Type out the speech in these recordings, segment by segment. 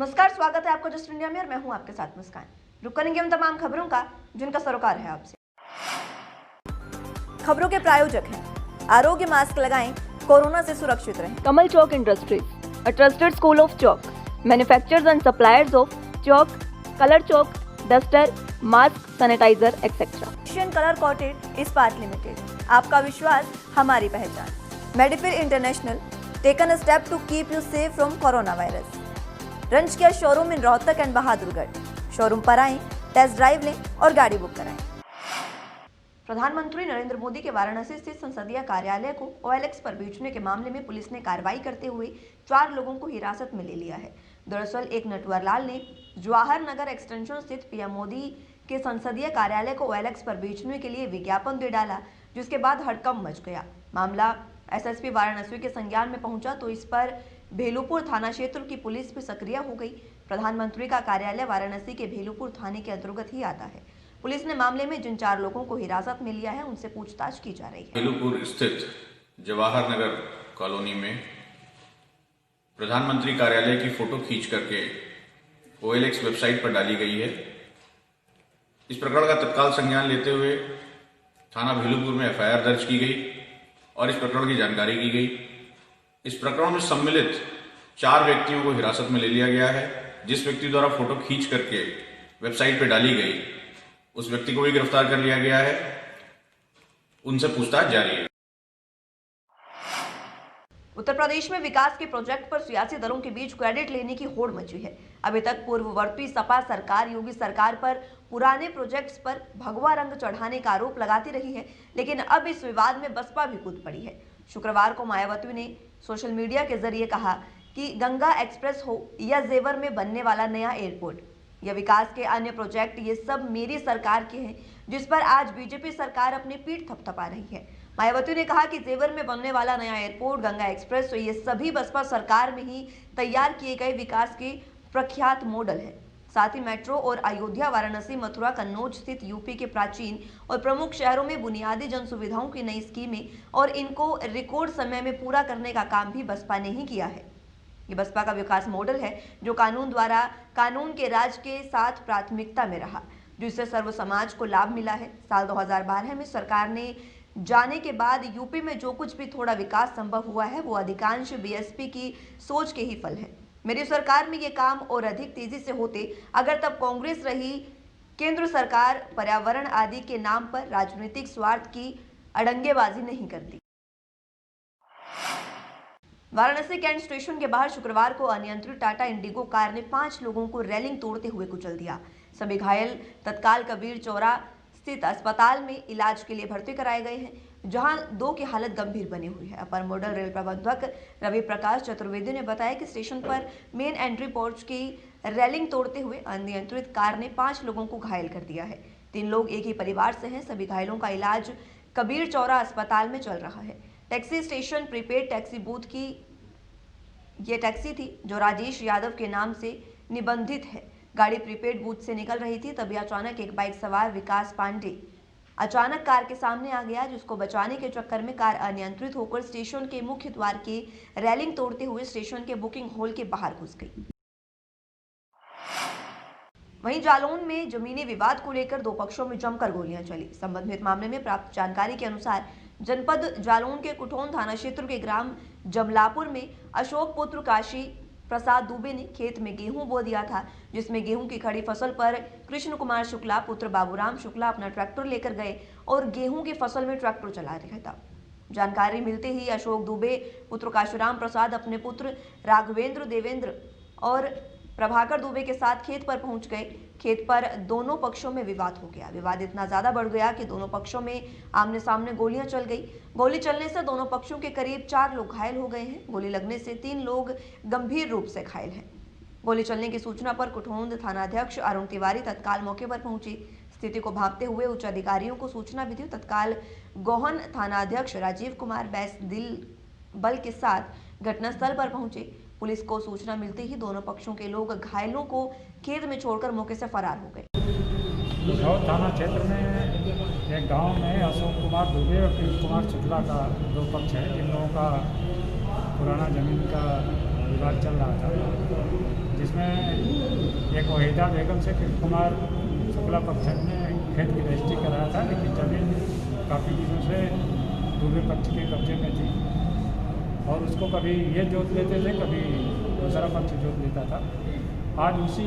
नमस्कार, स्वागत है आपका जस्ट इंडिया में और मैं हूं आपके साथ मुस्कान। रुक करेंगे हम तमाम खबरों का जिनका सरोकार है आपसे। खबरों के प्रायोजक हैं आरोग्य मास्क लगाएं, कोरोना से सुरक्षित रहें। कमल चौक industries, a trusted school of chalk, manufacturers and suppliers of chalk, color chalk, duster, mask, sanitizer, etc. Asian Colour Coated Ispat Limited, आपका विश्वास हमारी पहचान। मेडिफिर International, taken a step to keep you safe from corona virus. रंच किया showroom in Rohtak and Bahadurgarh. Showroom पर आएं, test drive लें और गाड़ी बुक कराएं। प्रधानमंत्री नरेंद्र मोदी के वाराणसी स्थित संसदीय कार्यालय को OLX पर बेचने के मामले में पुलिस ने कार्रवाई करते हुए 4 लोगों को हिरासत में ले लिया है। दरअसल एक नटवर लाल ने जवाहर नगर एक्सटेंशन स्थित पीएम मोदी के संसदीय कार्यालय को OLX पर बेचने के लिए विज्ञापन दे डाला, जिसके बाद हड़कंप मच गया। मामला SSP वाराणसी के संज्ञान में पहुंचा तो इस पर भेलूपुर थाना क्षेत्र की पुलिस भी सक्रिय हो गई। प्रधानमंत्री का कार्यालय वाराणसी के भेलूपुर थाने के अंतर्गत ही आता है। पुलिस ने मामले में जिन 4 लोगों को हिरासत में लिया है उनसे पूछताछ की जा रही है। भेलूपुर स्थित जवाहर नगर कॉलोनी में प्रधानमंत्री कार्यालय की फोटो खींच करके OLX वेबसाइट पर डाली गई है। इस प्रकरण का तत्काल संज्ञान लेते हुए थाना भेलूपुर में FIR दर्ज की गई और इस प्रकरण की जानकारी की गई। इस प्रकरण में सम्मिलित 4 व्यक्तियों को हिरासत में ले लिया गया है। जिस व्यक्ति द्वारा फोटो खींच करके वेबसाइट पर डाली गई उस व्यक्ति को भी गिरफ्तार कर लिया गया है। उनसे पूछताछ जारी है। उत्तर प्रदेश में विकास के प्रोजेक्ट पर सियासी दलों के बीच क्रेडिट लेने की होड़ मची है। अभी तक पूर्ववर्ती सपा सरकार योगी सरकार पर पुराने प्रोजेक्ट्स पर भगवा रंग चढ़ाने का आरोप लगाती रही है, लेकिन अब इस विवाद में बसपा भी कूद पड़ी है। शुक्रवार को मायावती ने सोशल मीडिया के जरिए कहा कि गंगा एक्सप्रेस हो या जेवर में बनने वाला नया एयरपोर्ट या विकास के अन्य प्रोजेक्ट, ये सब मेरी सरकार के हैं, जिस पर आज बीजेपी सरकार अपनी पीठ थपथपा रही है। मायावती ने कहा कि जेवर में बनने वाला नया एयरपोर्ट, गंगा एक्सप्रेस, तो ये सभी बसपा सरकार में ही तैयार किए गए विकास के प्रख्यात मॉडल है। साथ ही मेट्रो और अयोध्या, वाराणसी, मथुरा, कन्नौज स्थित यूपी के प्राचीन और प्रमुख शहरों में बुनियादी जन सुविधाओं की नई स्कीमें और इनको रिकॉर्ड समय में पूरा करने का काम भी बसपा ने ही किया है। ये बसपा का विकास मॉडल है जो कानून के राज के साथ प्राथमिकता में रहा, जिससे सर्व समाज को लाभ मिला है। साल 2012 में सरकार ने जाने के बाद यूपी में जो कुछ भी थोड़ा विकास संभव हुआ है वो अधिकांश BSP की सोच के ही फल है। मेरी सरकार में ये काम और अधिक तेजी से होते अगर तब कांग्रेस रही। केंद्र सरकार पर्यावरण आदि के नाम पर राजनीतिक स्वार्थ की अड़ंगेबाजी नहीं करती। वाराणसी कैंट स्टेशन के बाहर शुक्रवार को अनियंत्रित टाटा इंडिगो कार ने 5 लोगों को रेलिंग तोड़ते हुए कुचल दिया। सभी घायल तत्काल कबीर चौरा स्थित अस्पताल में इलाज के लिए भर्ती कराए गए हैं, जहां 2 की हालत गंभीर बनी हुई है। अपर मॉडल रेल प्रबंधक रवि प्रकाश चतुर्वेदी ने बताया कि स्टेशन पर मेन एंट्री पोर्च की रेलिंग तोड़ते हुए अनियंत्रित कार ने 5 लोगों को घायल कर दिया है। 3 लोग एक ही परिवार से हैं। सभी घायलों का इलाज कबीर चौरा अस्पताल में चल रहा है। Taxi station prepaid taxi booth की ये टैक्सी थी जो राजेश यादव के नाम से निबंधित है। गाड़ी प्रीपेड बूथ से निकल रही थी, तभी अचानक एक बाइक सवार विकास पांडे अचानक कार के सामने आ गया, जिसको बचाने के चक्कर में कार अनियंत्रित होकर स्टेशन के मुख्य द्वार की रेलिंग तोड़ते हुए स्टेशन के बुकिंग हॉल के बाहर घुस गई। वहीं जालौन में जमीनी विवाद को लेकर 2 पक्षों में जमकर गोलियां चली। संबंधित मामले में प्राप्त जानकारी के अनुसार जनपद जालौन के कुठोन थाना क्षेत्र के ग्राम जमलापुर में अशोक पुत्र काशी प्रसाद दुबे ने खेत में गेहूं बो दिया था, जिसमें गेहूं की खड़ी फसल पर कृष्ण कुमार शुक्ला पुत्र बाबूराम शुक्ला अपना ट्रैक्टर लेकर गए और गेहूं की फसल में ट्रैक्टर चला रहा था। जानकारी मिलते ही अशोक दुबे पुत्र काशीराम प्रसाद अपने पुत्र राघवेंद्र, देवेंद्र और प्रभाकर दुबे के साथ खेत पर पहुंच गए। खेत पर दोनों पक्षों में विवाद हो गया। विवाद इतना ज्यादा बढ़ गया कि दोनों पक्षों में आमने सामने गोलियां चल गई। गोली चलने से दोनों पक्षों के करीब 4 लोग घायल हो गए हैं। गोली लगने से 3 लोग गंभीर रूप से घायल हैं। गोली चलने की सूचना पर कुठोंद थानाध्यक्ष अरुण तिवारी तत्काल मौके पर पहुंचे। स्थिति को भांपते हुए उच्च अधिकारियों को सूचना भी दी। तत्काल गोहन थानाध्यक्ष राजीव कुमार बैस दिल बल के साथ घटनास्थल पर पहुंचे। पुलिस को सूचना मिलते ही दोनों पक्षों के लोग घायलों को खेत में छोड़कर मौके से फरार हो गए। थाना क्षेत्र में एक गांव में अशोक कुमार दुबे और कृष्ण कुमार शुक्ला का 2 पक्ष है, जिन लोगों का पुराना जमीन का विवाद चल रहा था। जिसमें एक वहीदा बेगम से कृष्ण कुमार शुक्ला पक्ष ने खेत की रजिस्ट्री कराया था, लेकिन ज़मीन काफ़ी दिनों से दूसरे पक्ष के कब्जे में थी और उसको कभी ये जोत लेते थे, कभी दूसरा पक्ष जोत लेता था। आज उसी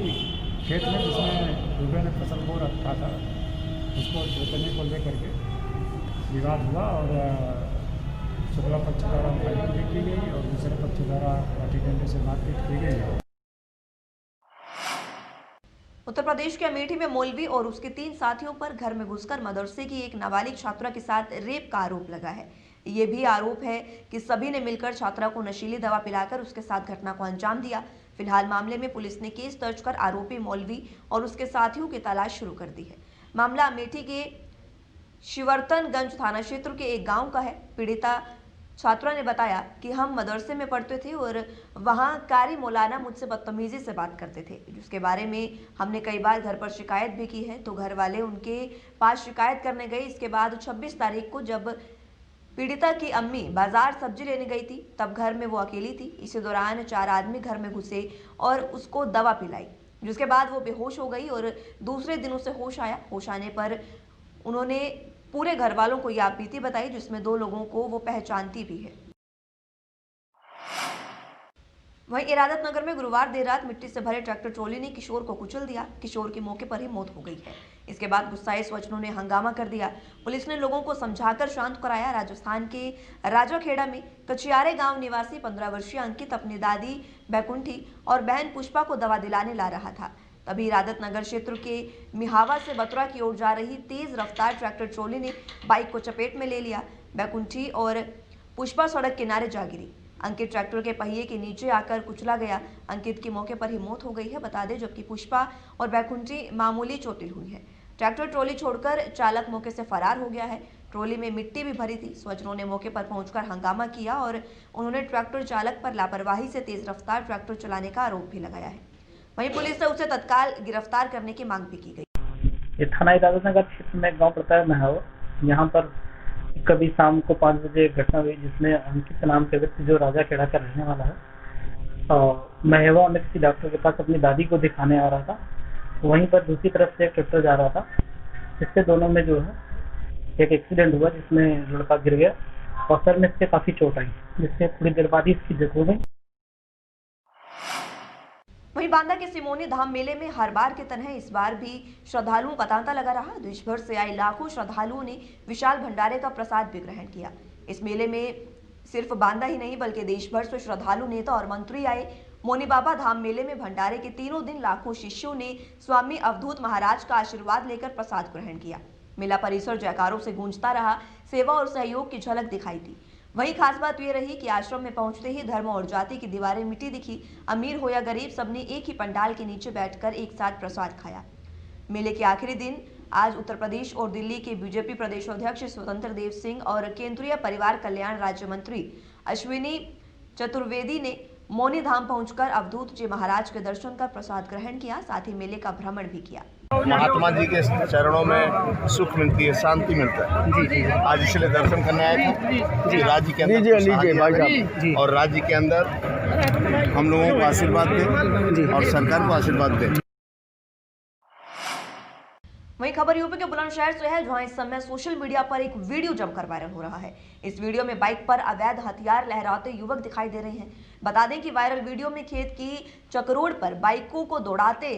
खेत में जिसमें दूसरे ने फसल बो रखा था उसको जोतने को लेकर के विवाद हुआ और शुक्ला पक्ष द्वारा फायरिंग भी की गई और दूसरे पक्ष द्वारा लाठी डंडे से मारपीट की गई। उत्तर प्रदेश के अमेठी में मौलवी और उसके 3 साथियों पर घर में घुसकर मदरसे की एक नाबालिग छात्रा के साथ रेप का आरोप लगा है। ये भी आरोप है कि सभी ने मिलकर छात्रा को नशीली दवा पिलाकर उसके साथ घटना को अंजाम दिया। फिलहाल मामले में पुलिस ने केस दर्ज कर आरोपी मौलवी और उसके साथियों की तलाश शुरू कर दी है। मामला अमेठी के शिवरतनगंज थाना क्षेत्र के एक गांव का है। पीड़िता छात्रा ने बताया कि हम मदरसे में पढ़ते थे और वहां कारी मौलाना मुझसे बदतमीजी से बात करते थे, जिसके बारे में हमने कई बार घर पर शिकायत भी की है। तो घर वाले उनके पास शिकायत करने गए। इसके बाद 26 तारीख को जब पीड़िता की अम्मी बाजार सब्जी लेने गई थी, तब घर में वो अकेली थी। इसी दौरान 4 आदमी घर में घुसे और उसको दवा पिलाई, जिसके बाद वो बेहोश हो गई और दूसरे दिन उसे होश आया। होश आने पर उन्होंने पूरे घर वालों को यह बीती बताई, जिसमें 2 लोगों को वो पहचानती भी है। वहीं इरादत नगर में गुरुवार देर रात मिट्टी से भरे ट्रैक्टर ट्रॉली ने किशोर को कुचल दिया। किशोर की मौके पर ही मौत हो गई है। इसके बाद गुस्साए स्वजनों ने हंगामा कर दिया। पुलिस ने लोगों को समझाकर शांत कराया। राजस्थान के राजाखेड़ा में कचियारे गांव निवासी 15 वर्षीय अंकित अपनी दादी बैकुंठी और बहन पुष्पा को दवा दिलाने ला रहा था। तभी इरादत नगर क्षेत्र के मिहावा से बतरा की ओर जा रही तेज रफ्तार ट्रैक्टर ट्रॉली ने बाइक को चपेट में ले लिया। बैकुंठी और पुष्पा सड़क किनारे जा गिरी। अंकित ट्रैक्टर के पहिए के नीचे आकर कुचला गया। अंकित की मौके पर ही मौत हो गई है, बता दें, जबकि पुष्पा और बैकुंठी मामूली चोटिल हुई है। ट्रैक्टर ट्रॉली छोड़कर चालक मौके से फरार हो गया है। ट्रॉली में मिट्टी भी भरी थी। स्वजनों ने मौके पर पहुंचकर हंगामा किया और उन्होंने ट्रैक्टर चालक पर लापरवाही से तेज रफ्तार ट्रैक्टर चलाने का आरोप भी लगाया है। वहीं पुलिस से उसे तत्काल गिरफ्तार करने की मांग भी की गई। ये थाना इरादत नगर क्षेत्र में गांव पड़ता है महवा। यहाँ पर कभी शाम को 5 बजे एक घटना हुई जिसमें अंकित नाम के व्यक्ति जो राजाखेड़ा का रहने वाला है महवा में किसी डॉक्टर के पास अपनी दादी को दिखाने आ रहा था। वहीं पर दूसरी तरफ से एक ट्रैक्टर जा रहा था, जिससे दोनों में जो है एक एक्सीडेंट हुआ, जिसमें लड़का गिर गया और सर में इससे काफी चोट आई, जिससे थोड़ी देर बाद ही इसकी डेथ हो गई। वहीं बांदा के सिमोनी धाम मेले में हर बार की तरह इस बार भी श्रद्धालुओं का तांता लगा रहा। देश भर से आए लाखों श्रद्धालुओं ने विशाल भंडारे का प्रसाद भी ग्रहण किया। इस मेले में सिर्फ बांदा ही नहीं बल्कि देश भर से श्रद्धालु, नेता और मंत्री आए। मोनी बाबा धाम मेले में भंडारे के 3 दिन लाखों शिष्यों ने स्वामी अवधूत महाराज का आशीर्वाद लेकर प्रसाद ग्रहण किया। मेला परिसर जयकारों से गूंजता रहा। सेवा और सहयोग की झलक दिखाई दी। वहीं खास बात यह रही कि आश्रम में पहुंचते ही धर्म और जाति की दीवारें मिटी दिखी। अमीर हो या गरीब, सबने एक ही पंडाल के नीचे बैठकर एक साथ प्रसाद खाया। मेले के आखिरी दिन आज उत्तर प्रदेश और दिल्ली के बीजेपी प्रदेश अध्यक्ष स्वतंत्र देव सिंह और केंद्रीय परिवार कल्याण राज्य मंत्री अश्विनी चतुर्वेदी ने मौनी धाम पहुंचकर अवधूत जी महाराज के दर्शन कर प्रसाद ग्रहण किया। साथ ही मेले का भ्रमण भी किया। महात्मा जी के चरणों में सुख मिलती है, शांति मिलता है। आज इसलिए दर्शन करने आए थे। राज्य के अंदर और राज्य के अंदर हम लोगों को आशीर्वाद दें और सरकार को आशीर्वाद दें। वहीं खबर यूपी के बुलंदशहर से है, जहां इस समय सोशल मीडिया पर एक वीडियो जमकर वायरल हो रहा है। इस वीडियो में बाइक पर अवैध हथियार लहराते युवक दिखाई दे रहे हैं। बता दें कि वायरल वीडियो में खेत की चकरोड़ पर बाइकों को दौड़ाते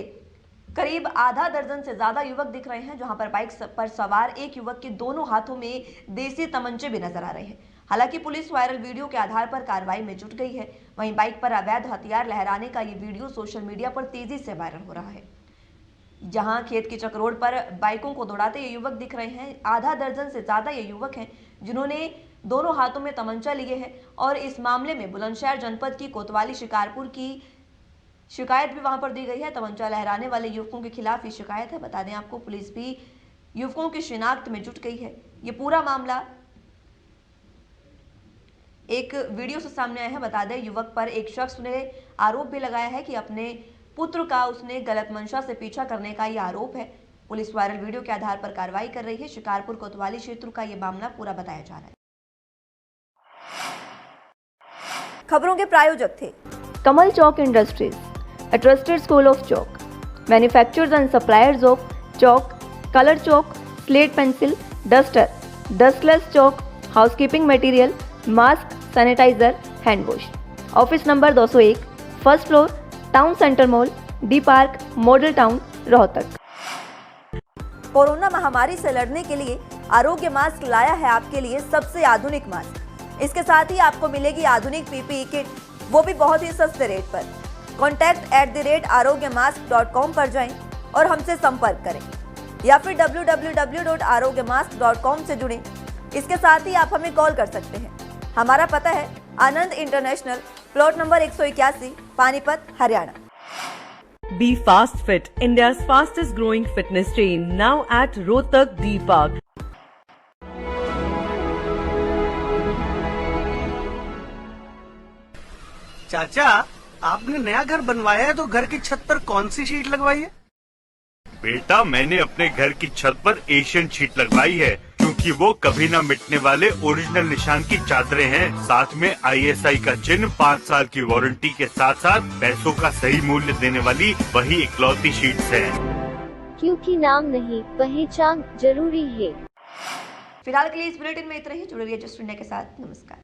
करीब आधा दर्जन से ज्यादा युवक दिख रहे हैं, जहां पर बाइक पर सवार एक युवक के दोनों हाथों में देसी तमंचे भी नजर आ रहे हैं। हालांकि पुलिस वायरल वीडियो के आधार पर कार्रवाई में जुट गई है। वहीं बाइक पर अवैध हथियार लहराने का ये वीडियो सोशल मीडिया पर तेजी से वायरल हो रहा है। जहां खेत की चकरोड़ पर बाइकों को दौड़ाते ये युवक दिख रहे हैं। आधा दर्जन से ज्यादा ये युवक हैं जिन्होंने दोनों हाथों में तमंचा लिए हैं और इस मामले में बुलंदशहर जनपद की कोतवाली शिकारपुर की शिकायत भी वहां पर दी गई है। तमंचा लहराने वाले युवकों के खिलाफ ये शिकायत है। बता दें आपको, पुलिस भी युवकों की शिनाख्त में जुट गई है। ये पूरा मामला एक वीडियो से सामने आया है। बता दें, युवक पर एक शख्स ने आरोप भी लगाया है कि अपने पुत्र का उसने गलत मंशा से पीछा करने का यह आरोप है। पुलिस वायरल वीडियो के आधार पर कार्रवाई कर रही है। शिकारपुर कोतवाली क्षेत्र का यह मामला पूरा बताया जा रहा है। खबरों के प्रायोजक थे कमल चौक industries, a trusted school of chalk, manufacturers and suppliers of chalk, color chalk, slate pencil, duster, dustless chalk, housekeeping material, mask, sanitizer, hand wash. Office number 201, first floor, town centre mall, D park, model town, Rohtak. Corona महामारी से लड़ने के लिए आरोग्य mask लाया है आपके लिए सबसे आधुनिक मास्क। इसके साथ ही आपको मिलेगी आधुनिक पीपीई किट, वो भी बहुत ही सस्ते रेट पर। contact@arogyamask.com पर जाएं और हमसे संपर्क करें या फिर www.arogyamask.com से जुड़ें। इसके साथ ही आप हमें कॉल कर सकते हैं। हमारा पता है Anand International, plot number 181, Panipat, Haryana. Be Fast Fit, India's fastest growing fitness chain, now at Rohtak D Park. चाचा, आपने नया घर बनवाया है तो घर की छत पर कौन सी शीट लगवाई है? बेटा, मैंने अपने घर की छत पर एशियन शीट लगवाई है क्योंकि वो कभी न मिटने वाले ओरिजिनल निशान की चादरें हैं। साथ में ISI का चिन्ह, 5 साल की वारंटी के साथ साथ पैसों का सही मूल्य देने वाली वही इकलौती शीट्स हैं। क्योंकि नाम नहीं, पहचान जरूरी है। फिलहाल के लिए इस बुलेटिन में इतना ही। जुड़े रहिए जस्ट इंडिया के साथ। नमस्कार।